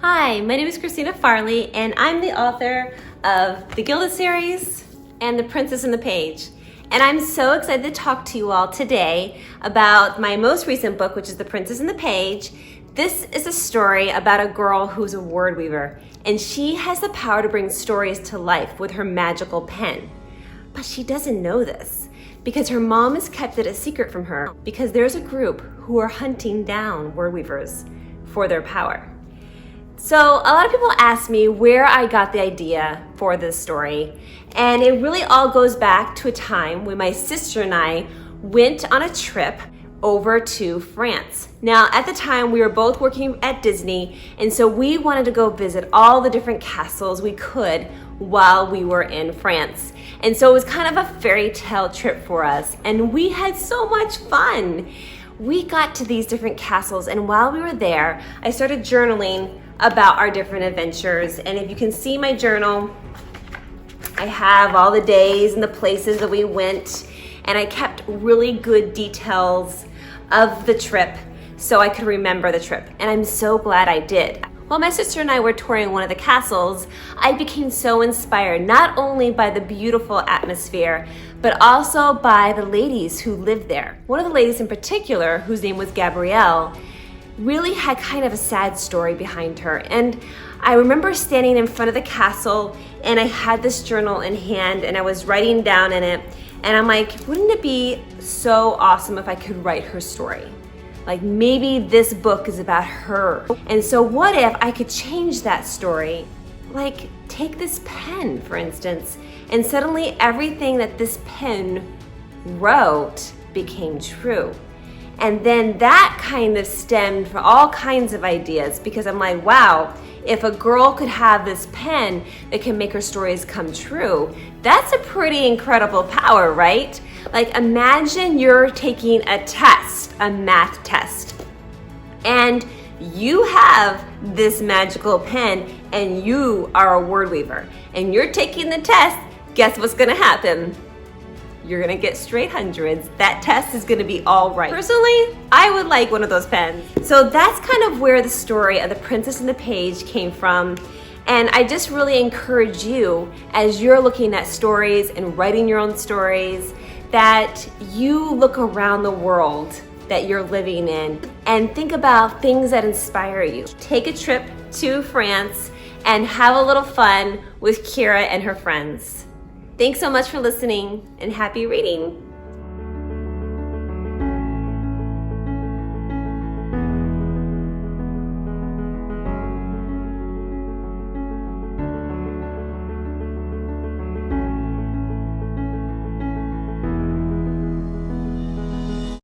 Hi, my name is Christina Farley, and I'm the author of the Gilded series and The Princess and the Page. And I'm so excited to talk to you all today about my most recent book, which is The Princess and the Page. This is a story about a girl who's a word weaver, and she has the power to bring stories to life with her magical pen. But she doesn't know this because her mom has kept it a secret from her because there's a group who are hunting down word weavers for their power. So a lot of people ask me where I got the idea for this story, and it really all goes back to a time when my sister and I went on a trip over to France. Now, at the time, we were both working at Disney, and so we wanted to go visit all the different castles we could while we were in France. And so it was kind of a fairy tale trip for us, and we had so much fun. We got to these different castles, and while we were there, I started journaling about our different adventures. And if you can see my journal, I have all the days and the places that we went, and I kept really good details of the trip so I could remember the trip, and I'm so glad I did. While my sister and I were touring one of the castles, I became so inspired not only by the beautiful atmosphere, but also by the ladies who lived there. One of the ladies in particular, whose name was Gabrielle, really had kind of a sad story behind her. And I remember standing in front of the castle, and I had this journal in hand, and I was writing down in it, and I'm like, wouldn't it be so awesome if I could write her story? Like, maybe this book is about her. And so what if I could change that story? Like, take this pen, for instance, and suddenly everything that this pen wrote became true. And then that kind of stemmed for all kinds of ideas, because I'm like, wow, if a girl could have this pen that can make her stories come true, that's a pretty incredible power, right? Like, imagine you're taking a test, a math test, and you have this magical pen and you are a word weaver and you're taking the test. Guess what's gonna happen? You're gonna get straight hundreds. That test is gonna be all right. Personally, I would like one of those pens. So that's kind of where the story of The Princess and the Page came from. And I just really encourage you, as you're looking at stories and writing your own stories, that you look around the world that you're living in and think about things that inspire you. Take a trip to France and have a little fun with Kira and her friends. Thanks so much for listening, and happy reading.